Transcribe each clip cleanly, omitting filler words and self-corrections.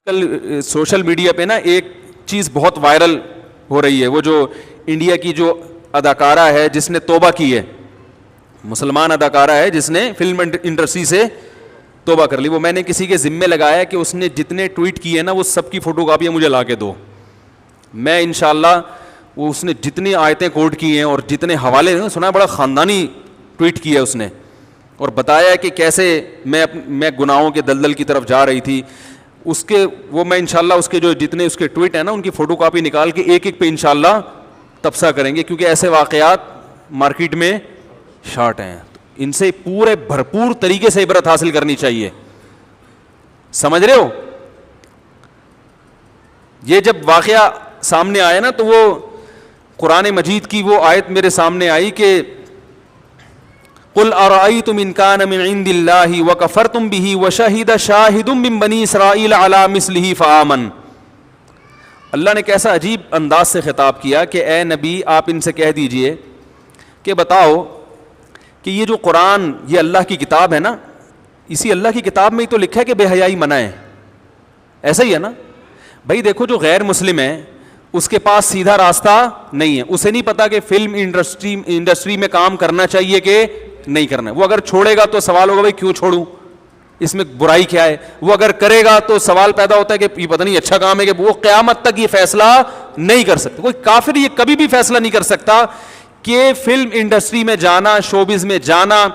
کل social media پہ نا ایک چیز بہت وائرل ہو رہی ہے, وہ جو انڈیا کی جو اداکارہ ہے جس نے توبہ کی ہے, مسلمان اداکارہ ہے جس نے فلم انڈسٹری سے توبہ کر لی. وہ میں نے کسی کے ذمے لگایا کہ اس نے جتنے ٹویٹ کیے نا وہ سب کی فوٹو کاپیاں مجھے لا کے دو. میں انشاءاللہ وہ اس نے جتنی آیتیں کوٹ کی ہیں اور جتنے حوالے سنا, بڑا خاندانی ٹویٹ کیا اس نے, اور بتایا کہ کیسے میں گناہوں کے دلدل کی طرف جا رہی تھی. اس کے وہ میں انشاءاللہ اس کے جو جتنے اس کے ٹویٹ ہیں نا ان کی فوٹو کاپی نکال کے ایک ایک پہ انشاءاللہ تبصرہ کریں گے, کیونکہ ایسے واقعات مارکیٹ میں شارٹ ہیں. ان سے پورے بھرپور طریقے سے عبرت حاصل کرنی چاہیے. سمجھ رہے ہو؟ یہ جب واقعہ سامنے آیا نا تو وہ قرآن مجید کی وہ آیت میرے سامنے آئی کہ قل ارأیتم ان کان من عند اللہ وکفرتم بہ وشہد شاہد من بنی اسرائیل علی مثلہ فآمن. اللہ نے کیسا عجیب انداز سے خطاب کیا کہ اے نبی آپ ان سے کہہ دیجئے کہ بتاؤ کہ یہ جو قرآن یہ اللہ کی کتاب ہے نا, اسی اللہ کی کتاب میں ہی تو لکھا ہے کہ بے حیائی منع ہے. ایسا ہی ہے نا بھائی. دیکھو جو غیر مسلم ہے اس کے پاس سیدھا راستہ نہیں ہے, اسے نہیں پتا کہ فلم انڈسٹری میں کام کرنا چاہیے کہ نہیں کرنا ہے. وہ اگر چھوڑے گا تو سوال ہوگا بھائی کیوں چھوڑوں, اس میں برائی کیا ہے. وہ اگر کرے گا تو سوال پیدا ہوتا ہے کہ یہ پتہ نہیں اچھا کام ہے, کہ وہ قیامت تک یہ فیصلہ نہیں کر سکتا. کوئی کافر یہ کبھی بھی فیصلہ نہیں کر سکتا کہ فلم انڈسٹری میں جانا, شوبز میں جانا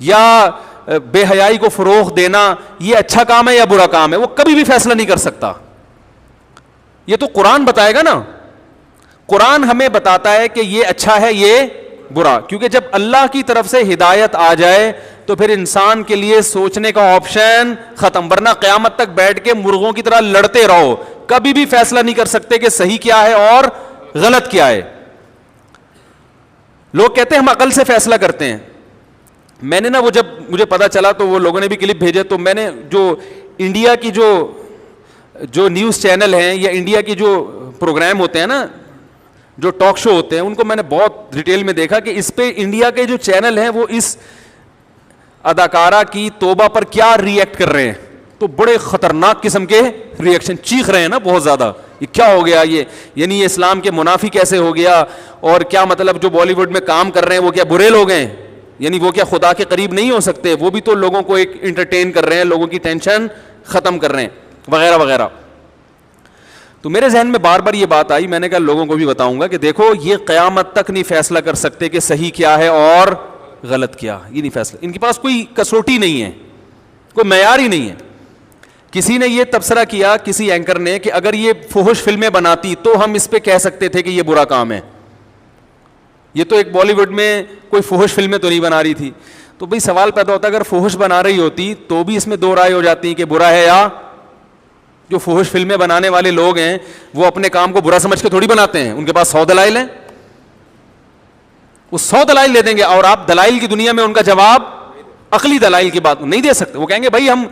یا بے حیائی کو فروغ دینا یہ اچھا کام ہے یا برا کام ہے. وہ کبھی بھی فیصلہ نہیں کر سکتا. یہ تو قرآن بتائے گا نا. قرآن ہمیں بتاتا ہے کہ یہ اچھا ہے یہ برا, کیونکہ جب اللہ کی طرف سے ہدایت آ جائے تو پھر انسان کے لیے سوچنے کا آپشن ختم. ورنہ قیامت تک بیٹھ کے مرغوں کی طرح لڑتے رہو, کبھی بھی فیصلہ نہیں کر سکتے کہ صحیح کیا ہے اور غلط کیا ہے. لوگ کہتے ہیں ہم عقل سے فیصلہ کرتے ہیں. میں نے نا وہ جب مجھے پتا چلا تو وہ لوگوں نے بھی کلپ بھیجے, تو میں نے جو انڈیا کی جو نیوز چینل ہیں یا انڈیا کی جو پروگرام ہوتے ہیں نا, جو ٹاک شو ہوتے ہیں, ان کو میں نے بہت ڈیٹیل میں دیکھا کہ اس پہ انڈیا کے جو چینل ہیں وہ اس اداکارہ کی توبہ پر کیا ری ایکٹ کر رہے ہیں. تو بڑے خطرناک قسم کے ری ایکشن, چیخ رہے ہیں نا بہت زیادہ, یہ کیا ہو گیا, یہ یعنی یہ اسلام کے منافی کیسے ہو گیا, اور کیا مطلب جو بالی ووڈ میں کام کر رہے ہیں وہ کیا برے لوگ ہیں, یعنی وہ کیا خدا کے قریب نہیں ہو سکتے, وہ بھی تو لوگوں کو ایک انٹرٹین کر رہے ہیں, لوگوں کی ٹینشن ختم کر رہے ہیں وغیرہ وغیرہ. تو میرے ذہن میں بار بار یہ بات آئی, میں نے کہا لوگوں کو بھی بتاؤں گا کہ دیکھو یہ قیامت تک نہیں فیصلہ کر سکتے کہ صحیح کیا ہے اور غلط کیا, یہ نہیں فیصلہ. ان کے پاس کوئی کسوٹی نہیں ہے, کوئی معیار ہی نہیں ہے. کسی نے یہ تبصرہ کیا, کسی اینکر نے, کہ اگر یہ فحش فلمیں بناتی تو ہم اس پہ کہہ سکتے تھے کہ یہ برا کام ہے. یہ تو ایک بالی ووڈ میں کوئی فحش فلمیں تو نہیں بنا رہی تھی. تو بھئی سوال پیدا ہوتا ہے اگر فحش بنا رہی ہوتی تو بھی اس میں دو رائے ہو جاتی ہیں کہ برا ہے, یا جو فحش فلمیں بنانے والے لوگ ہیں وہ اپنے کام کو برا سمجھ کے تھوڑی بناتے ہیں, ان کے پاس 100 دلائل ہیں, وہ 100 دلائل دے دیں گے, اور آپ دلائل کی دنیا میں ان کا جواب عقلی دلائل کی بات نہیں دے سکتے. وہ کہیں گے بھائی ہم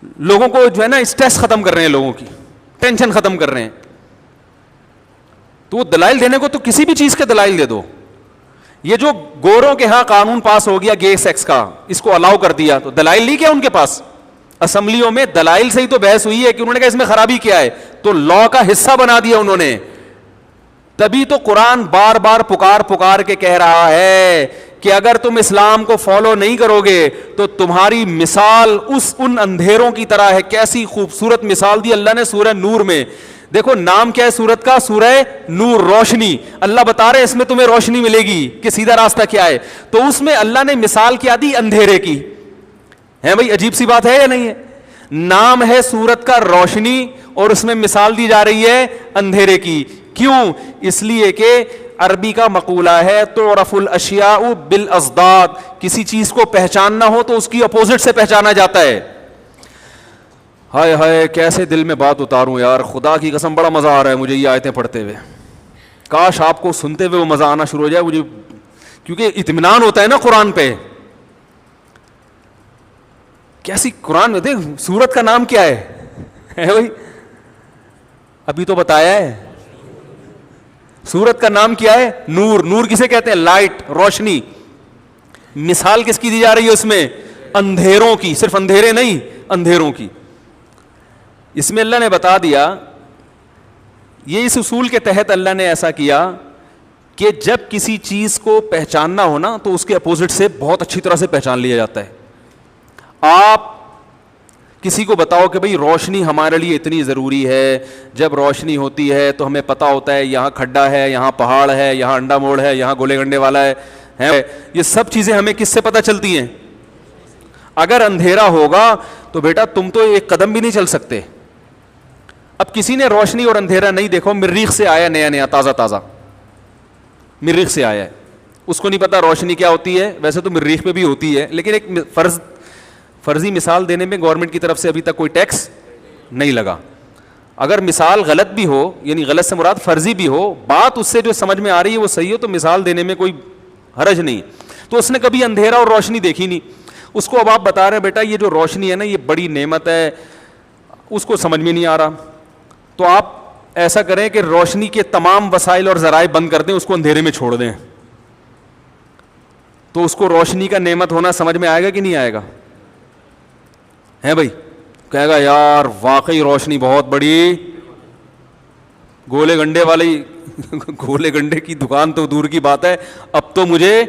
لوگوں کو جو ہے نا اسٹریس ختم کر رہے ہیں, لوگوں کی ٹینشن ختم کر رہے ہیں. تو وہ دلائل دینے کو تو کسی بھی چیز کے دلائل دے دو. یہ جو گوروں کے ہاں قانون پاس ہو گیا گے سیکس کا, اس کو الاؤ کر دیا, تو دلائل نہیں کیا ان کے پاس, اسمبلیوں میں دلائل سے ہی تو بحث ہوئی ہے کہ انہوں نے کہا اس میں خرابی کیا ہے, تو لا کا حصہ بنا دیا انہوں نے. تبھی تو قرآن بار بار پکار کے کہہ رہا ہے کہ اگر تم اسلام کو فالو نہیں کرو گے تو تمہاری مثال ان اندھیروں کی طرح ہے. کیسی خوبصورت مثال دی اللہ نے سورہ نور میں. دیکھو نام کیا ہے سورت کا, سورہ نور, روشنی. اللہ بتا رہے اس میں تمہیں روشنی ملے گی کہ سیدھا راستہ کیا ہے. تو اس میں اللہ نے مثال کیا دی, اندھیرے کی. ہے بھائی عجیب سی بات ہے یا نہیں ہے. نام ہے سورت کا روشنی اور اس میں مثال دی جا رہی ہے اندھیرے کی. کیوں؟ اس لیے کہ عربی کا مقولہ ہے تعرف الاشیاء بالازداد, کسی چیز کو پہچاننا ہو تو اس کی اپوزٹ سے پہچانا جاتا ہے. ہائے ہائے کیسے دل میں بات اتاروں یار, خدا کی قسم بڑا مزہ آ رہا ہے مجھے یہ آیتیں پڑھتے ہوئے. کاش آپ کو سنتے ہوئے وہ مزہ آنا شروع ہو جائے مجھے, کیونکہ اطمینان ہوتا ہے نا قرآن پہ. کیسی قرآن میں دیکھ, سورت کا نام کیا ہے بھائی, ابھی تو بتایا ہے. سورت کا نام کیا ہے؟ نور. نور کسے کہتے ہیں؟ لائٹ, روشنی. مثال کس کی دی جا رہی ہے اس میں؟ اندھیروں کی. صرف اندھیرے نہیں, اندھیروں کی. اس میں اللہ نے بتا دیا, یہ اس اصول کے تحت اللہ نے ایسا کیا کہ جب کسی چیز کو پہچاننا ہو نا تو اس کے اپوزٹ سے بہت اچھی طرح سے پہچان لیا جاتا ہے. آپ کسی کو بتاؤ کہ بھئی روشنی ہمارے لیے اتنی ضروری ہے, جب روشنی ہوتی ہے تو ہمیں پتہ ہوتا ہے یہاں کھڈا ہے, یہاں پہاڑ ہے, یہاں انڈا موڑ ہے, یہاں گولے گنڈے والا ہے. یہ سب چیزیں ہمیں کس سے پتہ چلتی ہیں؟ اگر اندھیرا ہوگا تو بیٹا تم تو ایک قدم بھی نہیں چل سکتے. اب کسی نے روشنی اور اندھیرا نہیں دیکھو, مریخ سے آیا نیا نیا تازہ تازہ, مریخ سے آیا ہے, اس کو نہیں پتا روشنی کیا ہوتی ہے. ویسے تو مریخ پہ بھی ہوتی ہے, لیکن ایک فرضی مثال دینے میں گورنمنٹ کی طرف سے ابھی تک کوئی ٹیکس نہیں لگا. اگر مثال غلط بھی ہو, یعنی غلط سے مراد فرضی بھی ہو, بات اس سے جو سمجھ میں آ رہی ہے وہ صحیح ہو, تو مثال دینے میں کوئی حرج نہیں. تو اس نے کبھی اندھیرا اور روشنی دیکھی نہیں. اس کو اب آپ بتا رہے ہیں بیٹا یہ جو روشنی ہے نا یہ بڑی نعمت ہے, اس کو سمجھ میں نہیں آ رہا. تو آپ ایسا کریں کہ روشنی کے تمام وسائل اور ذرائع بند کر دیں, اس کو اندھیرے میں چھوڑ دیں, تو اس کو روشنی کا نعمت ہونا سمجھ میں آئے گا کہ نہیں آئے گا؟ ہے بھائی, کہے گا یار واقعی روشنی بہت بڑی, گولے گنڈے والی گولے گنڈے کی دکان تو دور کی بات ہے, اب تو مجھے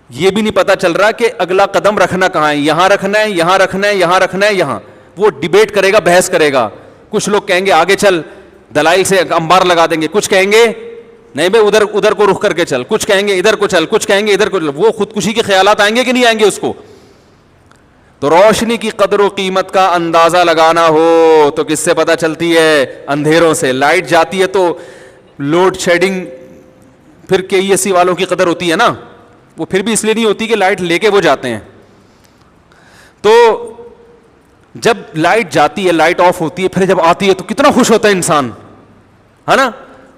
یہ بھی نہیں پتا چل رہا کہ اگلا قدم رکھنا کہاں ہے, یہاں رکھنا ہے, یہاں رکھنا ہے, یہاں رکھنا ہے, یہاں. وہ ڈیبیٹ کرے گا, بحث کرے گا. کچھ لوگ کہیں گے آگے چل, دلائل سے انبار لگا دیں گے. کچھ کہیں گے نہیں بھائی ادھر کو رخ کر کے چل. کچھ کہیں گے ادھر کو چل, کچھ کہیں گے ادھر کو چل. وہ خودکشی کے خیالات آئیں گے کہ نہیں آئیں گے اس کو؟ تو روشنی کی قدر و قیمت کا اندازہ لگانا ہو تو کس سے پتہ چلتی ہے؟ اندھیروں سے. لائٹ جاتی ہے تو لوڈ شیڈنگ پھر کے ای ایس سی والوں کی قدر ہوتی ہے نا, وہ پھر بھی اس لیے نہیں ہوتی کہ لائٹ لے کے وہ جاتے ہیں. تو جب لائٹ جاتی ہے, لائٹ آف ہوتی ہے, پھر جب آتی ہے تو کتنا خوش ہوتا ہے انسان, ہے نا.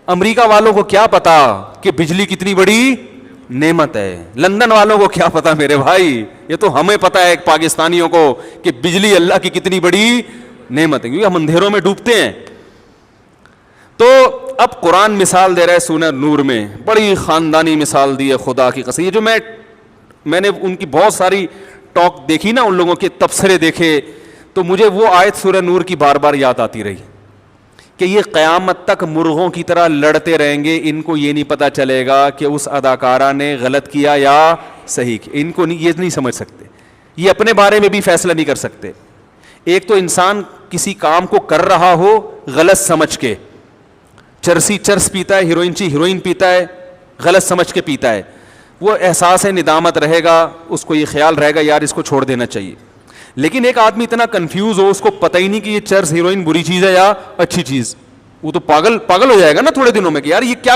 امریکہ والوں کو کیا پتا کہ بجلی کتنی بڑی نعمت ہے, لندن والوں کو کیا پتا میرے بھائی, یہ تو ہمیں پتا ہے پاکستانیوں کو کہ بجلی اللہ کی کتنی بڑی نعمت ہے, کیونکہ ہم اندھیروں میں ڈوبتے ہیں. تو اب قرآن مثال دے رہا ہے سورہ نور میں, بڑی خاندانی مثال دی ہے خدا کی قسم. یہ جو میں نے ان کی بہت ساری ٹاک دیکھی نا, ان لوگوں کے تبصرے دیکھے, تو مجھے وہ آیت سورہ نور کی بار بار یاد آتی رہی کہ یہ قیامت تک مرغوں کی طرح لڑتے رہیں گے, ان کو یہ نہیں پتا چلے گا کہ اس اداکارہ نے غلط کیا یا صحیح کیا. ان کو یہ نہیں سمجھ سکتے, یہ اپنے بارے میں بھی فیصلہ نہیں کر سکتے. ایک تو انسان کسی کام کو کر رہا ہو غلط سمجھ کے, چرس پیتا ہے, ہیروئن پیتا ہے, غلط سمجھ کے پیتا ہے, وہ احساس ندامت رہے گا, اس کو یہ خیال رہے گا یار اس کو چھوڑ دینا چاہیے. لیکن ایک آدمی اتنا کنفیوز ہو, اس کو پتہ ہی نہیں کہ یہ چرس ہیروئن بری چیز ہے یا اچھی چیز, وہ تو پاگل ہو جائے گا نا تھوڑے دنوں میں کہ یار یہ کیا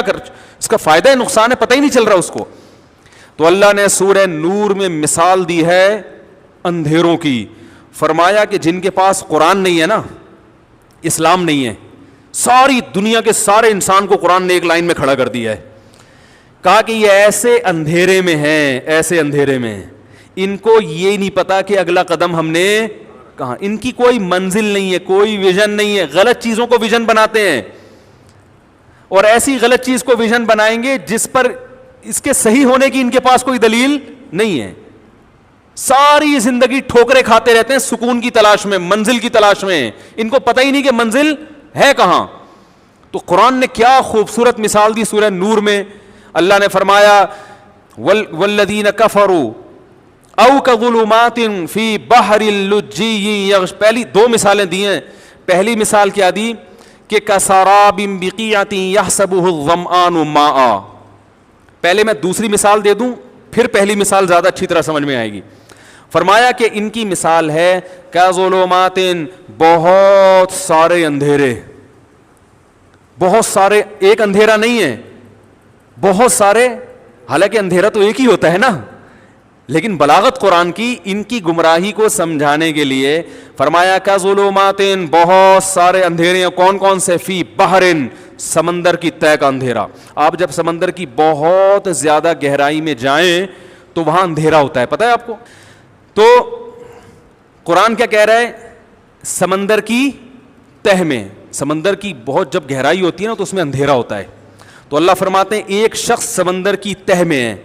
اس کا فائدہ ہے نقصان ہے پتہ ہی نہیں چل رہا اس کو. تو اللہ نے سورہ نور میں مثال دی ہے اندھیروں کی. فرمایا کہ جن کے پاس قرآن نہیں ہے نا, اسلام نہیں ہے, ساری دنیا کے سارے انسان کو قرآن نے ایک لائن میں کھڑا کر دیا ہے. کہا کہ یہ ایسے اندھیرے میں ہیں, ایسے اندھیرے میں, ان کو یہ نہیں پتا کہ اگلا قدم ہم نے کہاں. ان کی کوئی منزل نہیں ہے, کوئی ویژن نہیں ہے, غلط چیزوں کو ویژن بناتے ہیں, اور ایسی غلط چیز کو ویژن بنائیں گے جس پر اس کے صحیح ہونے کی ان کے پاس کوئی دلیل نہیں ہے. ساری زندگی ٹھوکرے کھاتے رہتے ہیں سکون کی تلاش میں, منزل کی تلاش میں, ان کو پتہ ہی نہیں کہ منزل ہے کہاں. تو قرآن نے کیا خوبصورت مثال دی سورہ نور میں. اللہ نے فرمایا والذین کفروا او کظلمات فی بحر اللجی, پہلی دو مثالیں دی ہیں. پہلی مثال کیا دی کہ کسراب بقیعۃ یحسبہ الظمآن ماء. پہلے میں دوسری مثال دے دوں, پھر پہلی مثال زیادہ اچھی طرح سمجھ میں آئے گی. فرمایا کہ ان کی مثال ہے کظلمات, بہت سارے اندھیرے, بہت سارے, ایک اندھیرا نہیں ہے, بہت سارے. حالانکہ اندھیرا تو ایک ہی ہوتا ہے نا, لیکن بلاغت قرآن کی ان کی گمراہی کو سمجھانے کے لیے فرمایا کظلمات, بہت سارے اندھیرے. کون کون سے؟ فی بحر, سمندر کی تہہ کا اندھیرا. آپ جب سمندر کی بہت زیادہ گہرائی میں جائیں تو وہاں اندھیرا ہوتا ہے, پتہ ہے آپ کو. تو قرآن کیا کہہ رہا ہے؟ سمندر کی تہہ میں, سمندر کی بہت جب گہرائی ہوتی ہے نا تو اس میں اندھیرا ہوتا ہے. تو اللہ فرماتے ہیں ایک شخص سمندر کی تہہ میں ہے.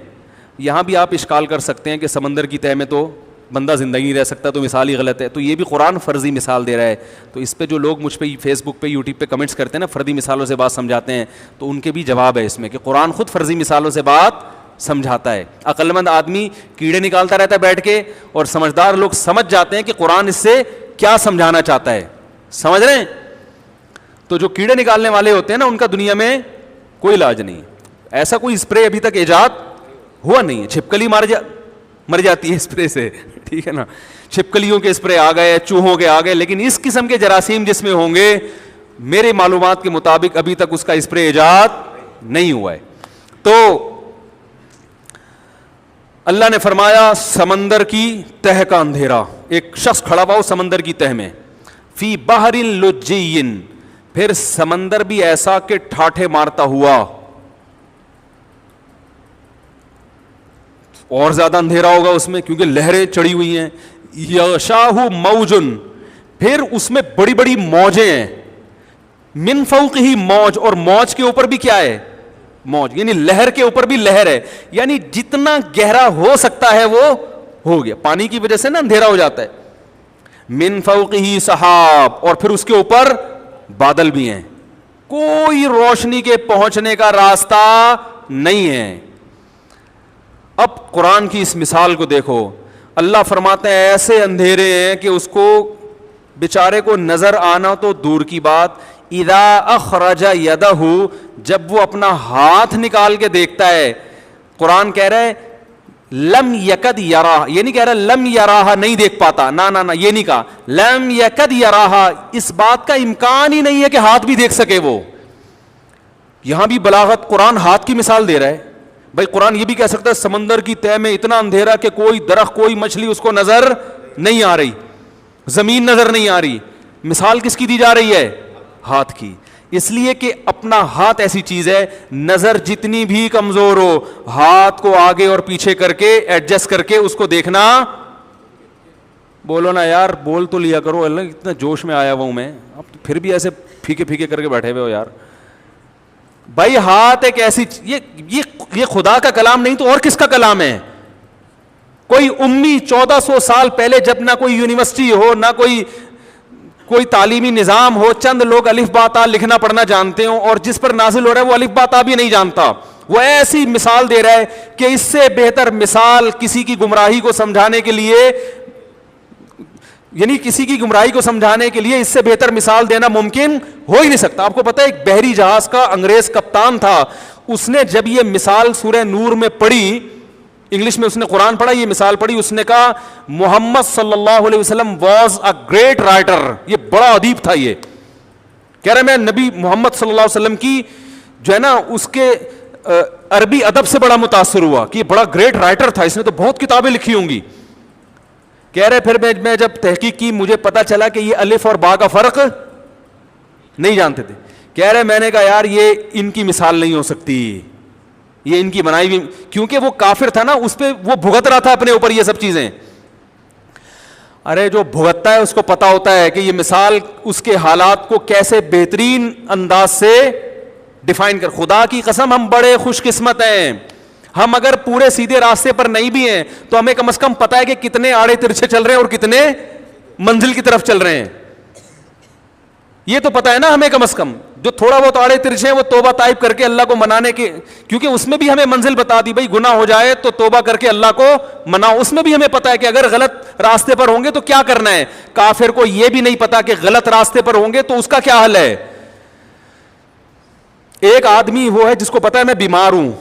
یہاں بھی آپ اشکال کر سکتے ہیں کہ سمندر کی تہہ میں تو بندہ زندگی نہیں رہ سکتا تو مثال ہی غلط ہے. تو یہ بھی قرآن فرضی مثال دے رہا ہے. تو اس پہ جو لوگ مجھ پہ فیس بک پہ یوٹیوب پہ کمنٹس کرتے ہیں نا فرضی مثالوں سے بات سمجھاتے ہیں, تو ان کے بھی جواب ہے اس میں کہ قرآن خود فرضی مثالوں سے بات سمجھاتا ہے. عقل مند آدمی کیڑے نکالتا رہتا ہے بیٹھ کے, اور سمجھدار لوگ سمجھ جاتے ہیں کہ قرآن اس سے کیا سمجھانا چاہتا ہے. سمجھ رہے ہیں؟ تو جو کیڑے نکالنے والے ہوتے ہیں نا ان کا دنیا میں کوئی علاج نہیں. ایسا کوئی اسپرے ابھی تک ایجاد ہوا نہیں ہے. چھپکلی مر جاتی ہے اسپرے سے, ٹھیک ہے نا, چھپکلیوں کے اسپرے آ گئے, چوہوں کے آ گئے, لیکن اس قسم کے جراثیم جس میں ہوں گے میرے معلومات کے مطابق ابھی تک اس کا اسپرے ایجاد نہیں ہوا ہے. تو اللہ نے فرمایا سمندر کی تہ کا اندھیرا, ایک شخص کھڑا ہوا سمندر کی تہ میں, فی بحر لجی, پھر سمندر بھی ایسا کہ ٹھاٹھے مارتا ہوا, اور زیادہ اندھیرا ہوگا اس میں کیونکہ لہریں چڑھی ہوئی ہیں. یغشاہ موجن, پھر اس میں بڑی بڑی موجیں ہیں, من فوقہ موج, اور موج کے اوپر بھی کیا ہے موج, یعنی لہر کے اوپر بھی لہر ہے, یعنی جتنا گہرا ہو سکتا ہے وہ ہو گیا. پانی کی وجہ سے نا اندھیرا ہو جاتا ہے. من فوقہ سحاب, اور پھر اس کے اوپر بادل بھی ہیں, کوئی روشنی کے پہنچنے کا راستہ نہیں ہے. اب قرآن کی اس مثال کو دیکھو, اللہ فرماتے ہیں ایسے اندھیرے ہیں کہ اس کو بیچارے کو نظر آنا تو دور کی بات, اذا اخرج یدہ, جب وہ اپنا ہاتھ نکال کے دیکھتا ہے, قرآن کہہ رہا ہے لم یکد یراہ, یہ نہیں کہہ رہا لم یراہ نہیں دیکھ پاتا, نہ یہ نہیں کہا, لم یکد یراہ, اس بات کا امکان ہی نہیں ہے کہ ہاتھ بھی دیکھ سکے وہ. یہاں بھی بلاغت, قرآن ہاتھ کی مثال دے رہا ہے. بھائی قرآن یہ بھی کہہ سکتا ہے سمندر کی تہ میں اتنا اندھیرا کہ کوئی درخت کوئی مچھلی اس کو نظر نہیں آ رہی, زمین نظر نہیں آ رہی. مثال کس کی دی جا رہی ہے؟ ہاتھ کی. اس لیے کہ اپنا ہاتھ ایسی چیز ہے, نظر جتنی بھی کمزور ہو ہاتھ کو آگے اور پیچھے کر کے ایڈجسٹ کر کے اس کو دیکھنا. بولو نا یار, بول تو لیا کرو, اللہ اتنا جوش میں آیا ہوا ہوں میں, اب پھر بھی ایسے پھیکے پھیکے کر کے بیٹھے ہوئے ہو یار. بھائی ہاتھ ایک ایسی, یہ خدا کا کلام نہیں تو اور کس کا کلام ہے؟ کوئی امی 1400 سال پہلے جب نہ کوئی یونیورسٹی ہو نہ کوئی تعلیمی نظام ہو, چند لوگ الف با تا لکھنا پڑھنا جانتے ہوں, اور جس پر نازل ہو رہا ہے وہ الف با تا بھی نہیں جانتا, وہ ایسی مثال دے رہا ہے کہ اس سے بہتر مثال کسی کی گمراہی کو سمجھانے کے لیے, یعنی کسی کی گمراہی کو سمجھانے کے لیے اس سے بہتر مثال دینا ممکن ہو ہی نہیں سکتا. آپ کو پتہ ہے ایک بحری جہاز کا انگریز کپتان تھا, اس نے جب یہ مثال سورہ نور میں پڑھی, انگلش میں اس نے قرآن پڑھا, یہ مثال پڑھی, اس نے کہا محمد صلی اللہ علیہ وسلم واز اے گریٹ رائٹر, یہ بڑا ادیب تھا. یہ کہہ رہے میں نبی محمد صلی اللہ علیہ وسلم کی جو ہے نا اس کے عربی ادب سے بڑا متاثر ہوا کہ یہ بڑا گریٹ رائٹر تھا, اس نے تو بہت کتابیں لکھی ہوں گی. کہہ رہے پھر میں جب تحقیق کی مجھے پتا چلا کہ یہ الف اور با کا فرق نہیں جانتے تھے. کہہ رہے میں نے کہا یار یہ ان کی مثال نہیں ہو سکتی, یہ ان کی بنائی بھی, کیونکہ وہ کافر تھا نا, اس پہ وہ بھگت رہا تھا اپنے اوپر یہ سب چیزیں. ارے جو بھگتتا ہے اس کو پتا ہوتا ہے کہ یہ مثال اس کے حالات کو کیسے بہترین انداز سے ڈیفائن کر. خدا کی قسم ہم بڑے خوش قسمت ہیں, ہم اگر پورے سیدھے راستے پر نہیں بھی ہیں تو ہمیں کم از کم پتا ہے کہ کتنے آڑے ترچھے چل رہے ہیں اور کتنے منزل کی طرف چل رہے ہیں. یہ تو پتا ہے نا ہمیں کم از کم. جو تھوڑا بہت آڑے ترچھے ہیں وہ توبہ طائب کر کے اللہ کو منانے کے, کیونکہ اس میں بھی ہمیں منزل بتا دی, بھائی گناہ ہو جائے تو توبہ کر کے اللہ کو مناؤ. اس میں بھی ہمیں پتا ہے کہ اگر غلط راستے پر ہوں گے تو کیا کرنا ہے. کافر کو یہ بھی نہیں پتا کہ غلط راستے پر ہوں گے تو اس کا کیا حل ہے. ایک آدمی وہ ہے جس کو پتا ہے میں بیمار ہوں,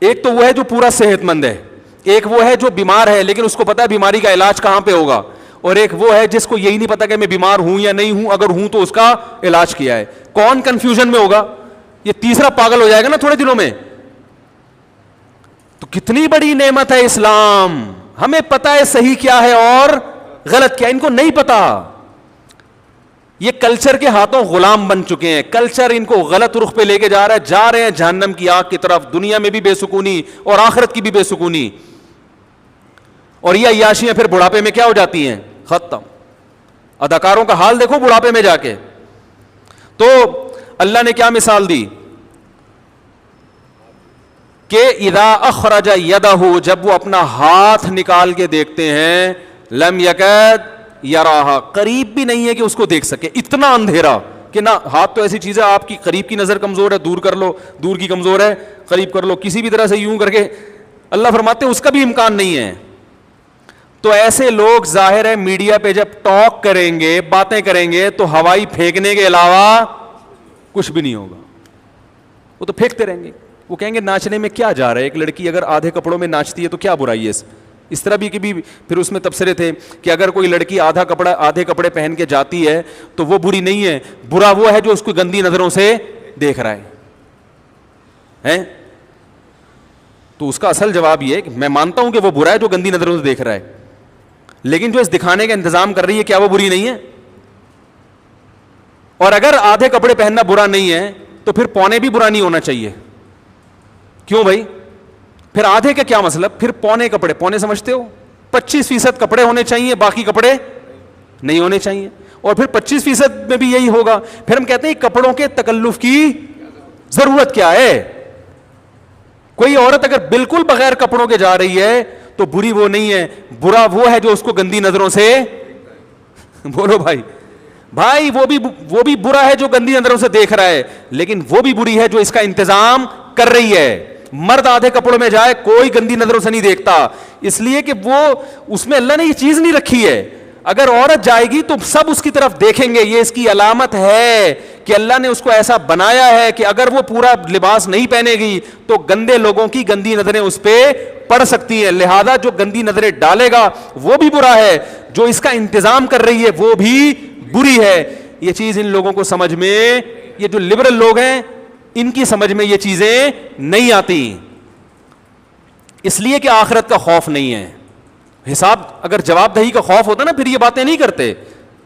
ایک تو وہ ہے جو پورا صحت مند ہے, ایک وہ ہے جو بیمار ہے لیکن اس کو پتا ہے بیماری کا علاج کہاں پہ ہوگا, اور ایک وہ ہے جس کو یہی نہیں پتا کہ میں بیمار ہوں یا نہیں ہوں, اگر ہوں تو اس کا علاج کیا ہے. کون کنفیوژن میں ہوگا؟ یہ تیسرا پاگل ہو جائے گا نا تھوڑے دنوں میں. تو کتنی بڑی نعمت ہے اسلام, ہمیں پتا ہے صحیح کیا ہے اور غلط کیا, ان کو نہیں پتا. یہ کلچر کے ہاتھوں غلام بن چکے ہیں, کلچر ان کو غلط رخ پہ لے کے جا رہے ہیں جہنم کی آگ کی طرف, دنیا میں بھی بے سکونی اور آخرت کی بھی بے سکونی. اور یہ عیاشیاں پھر بڑھاپے میں کیا ہو جاتی ہیں, ختم. اداکاروں کا حال دیکھو بڑھاپے میں جا کے. تو اللہ نے کیا مثال دی, کہ اذا اخرج یدہ، جب وہ اپنا ہاتھ نکال کے دیکھتے ہیں، لم یکد یراہا، قریب بھی نہیں ہے کہ اس کو دیکھ سکے، اتنا اندھیرا کہ نہ، ہاتھ تو ایسی چیز ہے آپ کی قریب کی نظر کمزور ہے، دور کر لو، دور کی کمزور ہے قریب کر لو، کسی بھی طرح سے یوں کر کے، اللہ فرماتے ہیں اس کا بھی امکان نہیں ہے. تو ایسے لوگ ظاہر ہے میڈیا پہ جب ٹاک کریں گے، باتیں کریں گے، تو ہوائی پھینکنے کے علاوہ کچھ بھی نہیں ہوگا، وہ تو پھینکتے رہیں گے. وہ کہیں گے ناچنے میں کیا جا رہا ہے، ایک لڑکی اگر آدھے کپڑوں میں ناچتی ہے تو کیا برائی ہے اس طرح بھی کہ بھی پھر اس میں تبصرے تھے کہ اگر کوئی لڑکی آدھے کپڑے پہن کے جاتی ہے تو وہ بری نہیں ہے، برا وہ ہے جو اس کو گندی نظروں سے دیکھ رہا ہے. تو اس کا اصل جواب یہ ہے کہ میں مانتا ہوں کہ وہ برا ہے جو گندی نظروں سے دیکھ رہا ہے، لیکن جو اس دکھانے کا انتظام کر رہی ہے کیا وہ بری نہیں ہے؟ اور اگر آدھے کپڑے پہننا برا نہیں ہے تو پھر پونے بھی برا نہیں ہونا چاہیے. کیوں بھائی؟ پھر آدھے کا کیا مطلب؟ پھر پونے کپڑے، پونے سمجھتے ہو 25% کپڑے ہونے چاہیے، باقی کپڑے نہیں ہونے چاہیے. اور پھر 25% میں بھی یہی ہوگا. پھر ہم کہتے ہیں کپڑوں کے تکلف کی ضرورت کیا ہے؟ کوئی عورت اگر بالکل بغیر کپڑوں کے جا رہی ہے تو بری وہ نہیں ہے، برا وہ ہے جو اس کو گندی نظروں سے بولو بھائی وہ بھی برا ہے جو گندی نظروں سے دیکھ رہا ہے، لیکن وہ بھی بری ہے جو اس کا انتظام کر رہی ہے. مرد آدھے کپڑوں میں جائے کوئی گندی نظروں سے نہیں دیکھتا، اس لیے کہ وہ اس میں اللہ نے یہ چیز نہیں رکھی ہے. اگر عورت جائے گی تو سب اس کی طرف دیکھیں گے، یہ اس کی علامت ہے کہ اللہ نے اس کو ایسا بنایا ہے کہ اگر وہ پورا لباس نہیں پہنے گی تو گندے لوگوں کی گندی نظریں اس پہ پڑ سکتی ہیں. لہذا جو گندی نظریں ڈالے گا وہ بھی برا ہے، جو اس کا انتظام کر رہی ہے وہ بھی بری ہے. یہ چیز ان لوگوں کو سمجھ میں، یہ جو لبرل لوگ ہیں ان کی سمجھ میں یہ چیزیں نہیں آتی، اس لیے کہ آخرت کا خوف نہیں ہے. حساب اگر جواب دہی کا خوف ہوتا نا پھر یہ باتیں نہیں کرتے.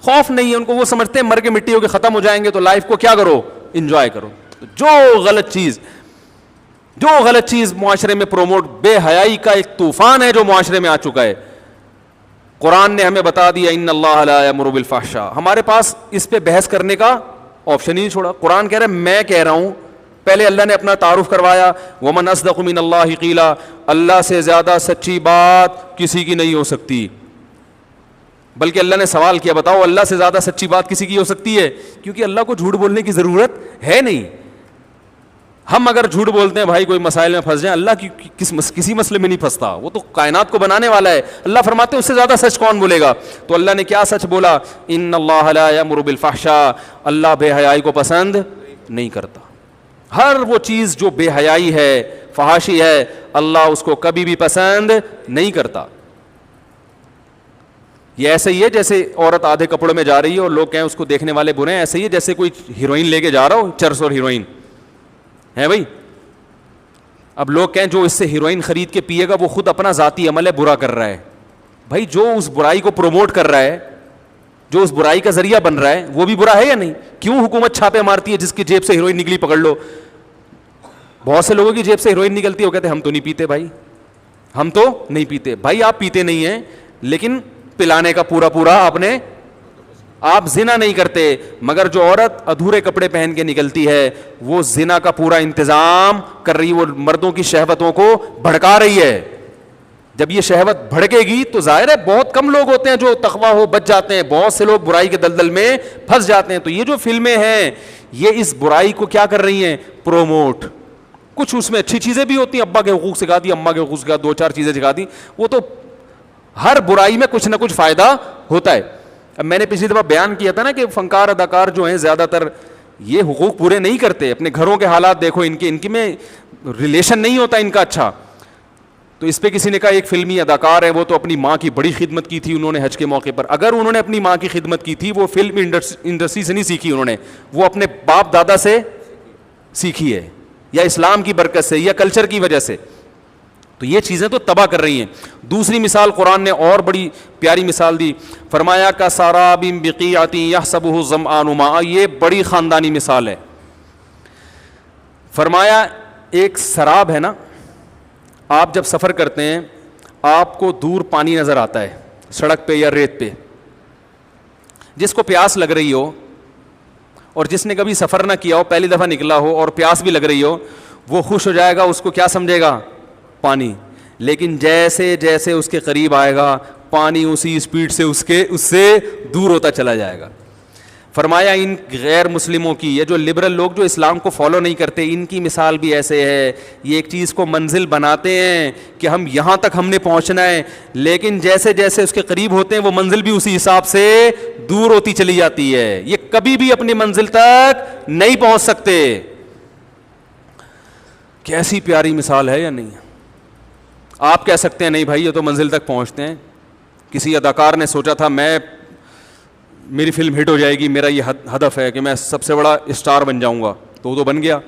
خوف نہیں ہے ان کو، وہ سمجھتے ہیں مر کے مٹی ہو کے ختم ہو جائیں گے تو لائف کو کیا کرو، انجوائے کرو. جو غلط چیز معاشرے میں پروموٹ، بے حیائی کا ایک طوفان ہے جو معاشرے میں آ چکا ہے. قرآن نے ہمیں بتا دیا ان اللہ لا یامر بالفحشاء، ہمارے پاس اس پہ بحث کرنے کا آپشن ہی نہیں چھوڑا. قرآن کہہ رہا ہے میں کہہ رہا ہوں. پہلے اللہ نے اپنا تعارف کروایا، ومن اصدق من اللہ قیلا، اللہ سے زیادہ سچی بات کسی کی نہیں ہو سکتی. بلکہ اللہ نے سوال کیا، بتاؤ اللہ سے زیادہ سچی بات کسی کی ہو سکتی ہے؟ کیونکہ اللہ کو جھوٹ بولنے کی ضرورت ہے نہیں. ہم اگر جھوٹ بولتے ہیں بھائی کوئی مسائل میں پھنس جائیں، اللہ کی کسی مسئلے میں نہیں پھنستا، وہ تو کائنات کو بنانے والا ہے. اللہ فرماتے ہیں اس سے زیادہ سچ کون بولے گا؟ تو اللہ نے کیا سچ بولا؟ ان اللہ لا یامر بالفحشاء، اللہ بے حیائی کو پسند نہیں کرتا. ہر وہ چیز جو بے حیائی ہے، فحاشی ہے، اللہ اس کو کبھی بھی پسند نہیں کرتا. یہ ایسے ہی ہے جیسے عورت آدھے کپڑوں میں جا رہی ہے اور لوگ کہیں اس کو دیکھنے والے برے ہیں، ایسے ہی ہے جیسے کوئی ہیروئن لے کے جا رہا ہو، چرس اور ہیروئن ہے بھائی. اب لوگ کہیں جو اس سے ہیروئن خرید کے پیے گا وہ خود اپنا ذاتی عمل ہے برا کر رہا ہے. بھائی جو اس برائی کو پروموٹ کر رہا ہے، جو اس برائی کا ذریعہ بن رہا ہے، وہ بھی برا ہے یا نہیں؟ کیوں حکومت چھاپے مارتی ہے جس کی جیب سے ہیروئن نکلی پکڑ لو؟ بہت سے لوگوں کی جیب سے ہیروئن نکلتی ہے، وہ کہتے ہیں ہم تو نہیں پیتے بھائی، ہم تو نہیں پیتے. بھائی آپ پیتے نہیں ہیں لیکن پلانے کا پورا آپ زنا نہیں کرتے. مگر جو عورت ادھورے کپڑے پہن کے نکلتی ہے وہ زنا کا پورا انتظام کر رہی ہے، وہ مردوں کی شہوتوں کو بھڑکا رہی ہے. جب یہ شہوت بھڑکے گی تو ظاہر ہے بہت کم لوگ ہوتے ہیں جو تقویٰ ہو بچ جاتے ہیں، بہت سے لوگ برائی کے دلدل میں پھنس جاتے ہیں. تو یہ جو فلمیں ہیں یہ اس برائی کو کیا کر رہی ہیں؟ پروموٹ. کچھ اس میں اچھی چیزیں بھی ہوتی ہیں، ابا کے حقوق سکھا دی، اماں کے حقوق سکھا دی، 2-4 چیزیں سکھا دی. وہ تو ہر برائی میں کچھ نہ کچھ فائدہ ہوتا ہے. اب میں نے پچھلی دفعہ بیان کیا تھا نا کہ فنکار اداکار جو ہیں زیادہ تر یہ حقوق پورے نہیں کرتے. اپنے گھروں کے حالات دیکھو، ان کے میں ریلیشن نہیں ہوتا ان کا اچھا. تو اس پہ کسی نے کہا ایک فلمی اداکار ہے وہ تو اپنی ماں کی بڑی خدمت کی تھی انہوں نے حج کے موقع پر. اگر انہوں نے اپنی ماں کی خدمت کی تھی وہ فلم انڈسٹری سے نہیں سیکھی انہوں نے، وہ اپنے باپ دادا سے سیکھی ہے، یا اسلام کی برکت سے، یا کلچر کی وجہ سے. تو یہ چیزیں تو تباہ کر رہی ہیں. دوسری مثال قرآن نے اور بڑی پیاری مثال دی، فرمایا کا ساراب بقیعۃ یحسبہ الظمآن ماء. یہ بڑی خاندانی مثال ہے. فرمایا ایک سراب ہے نا، آپ جب سفر کرتے ہیں آپ کو دور پانی نظر آتا ہے سڑک پہ یا ریت پہ. جس کو پیاس لگ رہی ہو اور جس نے کبھی سفر نہ کیا ہو، پہلی دفعہ نکلا ہو اور پیاس بھی لگ رہی ہو، وہ خوش ہو جائے گا, اس کو کیا سمجھے گا؟ پانی. لیکن جیسے جیسے اس کے قریب آئے گا پانی اسی اسپیڈ سے اس سے دور ہوتا چلا جائے گا. فرمایا ان غیر مسلموں کی, یہ جو لبرل لوگ جو اسلام کو فالو نہیں کرتے, ان کی مثال بھی ایسے ہے. یہ ایک چیز کو منزل بناتے ہیں کہ ہم یہاں تک ہم نے پہنچنا ہے, لیکن جیسے جیسے اس کے قریب ہوتے ہیں وہ منزل بھی اسی حساب سے دور ہوتی چلی جاتی ہے. یہ کبھی بھی اپنی منزل تک نہیں پہنچ سکتے. کیسی پیاری مثال ہے یا نہیں؟ آپ کہہ سکتے ہیں نہیں بھائی یہ تو منزل تک پہنچتے ہیں. کسی اداکار نے سوچا تھا میری فلم ہٹ ہو جائے گی, میرا یہ ہدف ہے کہ میں سب سے بڑا اسٹار بن جاؤں گا, تو وہ تو بن گیا.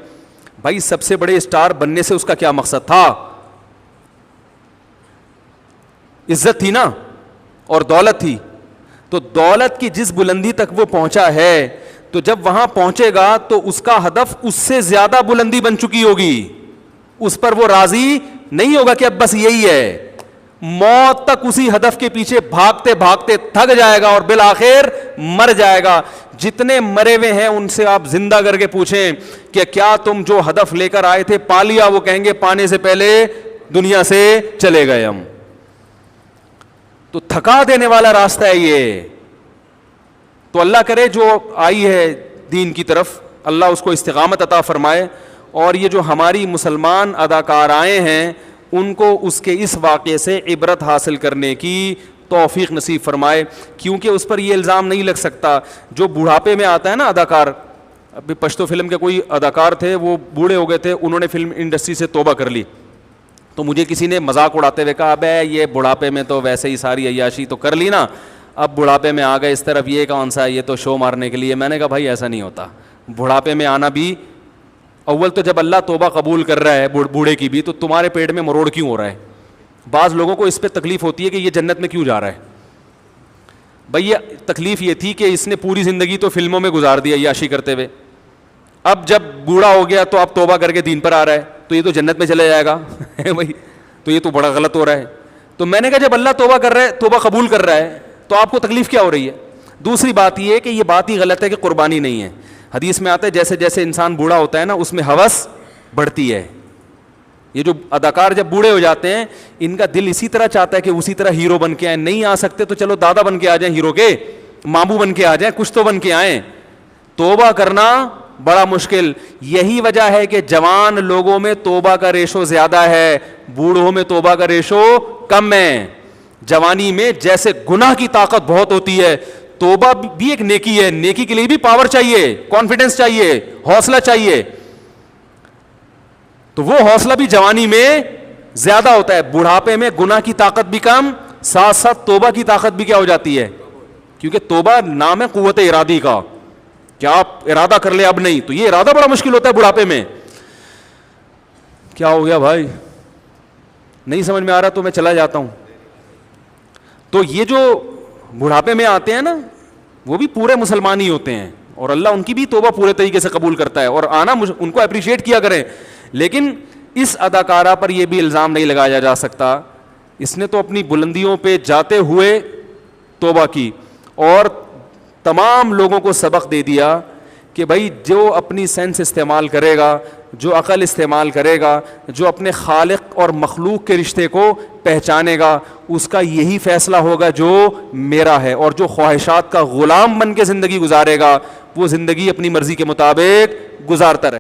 بھائی سب سے بڑے اسٹار بننے سے اس کا کیا مقصد تھا؟ عزت تھی نا, اور دولت تھی. تو دولت کی جس بلندی تک وہ پہنچا ہے, تو جب وہاں پہنچے گا تو اس کا ہدف اس سے زیادہ بلندی بن چکی ہوگی. اس پر وہ راضی نہیں ہوگا کہ اب بس یہی ہے. موت تک اسی ہدف کے پیچھے بھاگتے بھاگتے تھک جائے گا اور بالآخر مر جائے گا. جتنے مرے ہوئے ہیں ان سے آپ زندہ کر کے پوچھیں کہ کیا تم جو ہدف لے کر آئے تھے پا لیا؟ وہ کہیں گے پانے سے پہلے دنیا سے چلے گئے ہم. تو تھکا دینے والا راستہ ہے یہ. تو اللہ کرے جو آئی ہے دین کی طرف, اللہ اس کو استقامت عطا فرمائے, اور یہ جو ہماری مسلمان اداکار آئے ہیں ان کو اس کے اس واقعے سے عبرت حاصل کرنے کی توفیق نصیب فرمائے. کیونکہ اس پر یہ الزام نہیں لگ سکتا جو بڑھاپے میں آتا ہے نا اداکار. ابھی پشتو فلم کے کوئی اداکار تھے, وہ بوڑھے ہو گئے تھے, انہوں نے فلم انڈسٹری سے توبہ کر لی. تو مجھے کسی نے مذاق اڑاتے ہوئے کہا ابے یہ بڑھاپے میں تو ویسے ہی ساری عیاشی تو کر لی نا, اب بڑھاپے میں آ گئے اس طرف, یہ کون سا, یہ تو شو مارنے کے لیے. میں نے کہا بھائی ایسا نہیں ہوتا. بڑھاپے میں آنا بھی, اول تو جب اللہ توبہ قبول کر رہا ہے بوڑھے کی بھی, تو تمہارے پیٹ میں مروڑ کیوں ہو رہا ہے؟ بعض لوگوں کو اس پہ تکلیف ہوتی ہے کہ یہ جنت میں کیوں جا رہا ہے. بھائی یہ تکلیف یہ تھی کہ اس نے پوری زندگی تو فلموں میں گزار دیا عیاشی کرتے ہوئے, اب جب بوڑھا ہو گیا تو اب توبہ کر کے دین پر آ رہا ہے, تو یہ تو جنت میں چلے جائے گا بھائی, تو یہ تو بڑا غلط ہو رہا ہے. تو میں نے کہا جب اللہ توبہ کر رہا ہے, توبہ قبول کر رہا ہے, تو آپ کو تکلیف کیا ہو رہی ہے؟ دوسری بات یہ ہے کہ یہ بات ہی غلط ہے کہ قربانی نہیں ہے. حدیث میں آتا ہے جیسے جیسے انسان بوڑھا ہوتا ہے نا اس میں ہوس بڑھتی ہے. یہ جو اداکار جب بوڑھے ہو جاتے ہیں ان کا دل اسی طرح چاہتا ہے کہ اسی طرح ہیرو بن کے آئیں. نہیں آ سکتے تو چلو دادا بن کے آ جائیں, ہیرو کے ماموں بن کے آ جائیں, کچھ تو بن کے آئیں. توبہ کرنا بڑا مشکل. یہی وجہ ہے کہ جوان لوگوں میں توبہ کا ریشو زیادہ ہے, بوڑھوں میں توبہ کا ریشو کم ہے. جوانی میں جیسے گناہ کی طاقت بہت ہوتی ہے, توبہ بھی ایک نیکی ہے. نیکی کے لیے بھی پاور چاہیے, کانفیڈنس چاہیے, حوصلہ چاہیے. تو وہ حوصلہ بھی جوانی میں زیادہ ہوتا ہے. بڑھاپے میں گناہ کی طاقت بھی کم, ساتھ ساتھ توبہ کی طاقت بھی کیا ہو جاتی ہے, کیونکہ توبہ نام ہے قوت ارادی کا. کیا آپ ارادہ کر لیں اب نہیں, تو یہ ارادہ بڑا مشکل ہوتا ہے بڑھاپے میں. کیا ہو گیا بھائی, نہیں سمجھ میں آ رہا تو میں چلا جاتا ہوں. تو یہ جو بڑھاپے میں آتے ہیں نا وہ بھی پورے مسلمان ہی ہوتے ہیں, اور اللہ ان کی بھی توبہ پورے طریقے سے قبول کرتا ہے, اور آنا ان کو اپریشیٹ کیا کریں. لیکن اس اداکارہ پر یہ بھی الزام نہیں لگایا جا سکتا, اس نے تو اپنی بلندیوں پہ جاتے ہوئے توبہ کی اور تمام لوگوں کو سبق دے دیا کہ بھائی جو اپنی سینس استعمال کرے گا, جو عقل استعمال کرے گا, جو اپنے خالق اور مخلوق کے رشتے کو پہچانے گا, اس کا یہی فیصلہ ہوگا جو میرا ہے. اور جو خواہشات کا غلام بن کے زندگی گزارے گا وہ زندگی اپنی مرضی کے مطابق گزارتا رہے.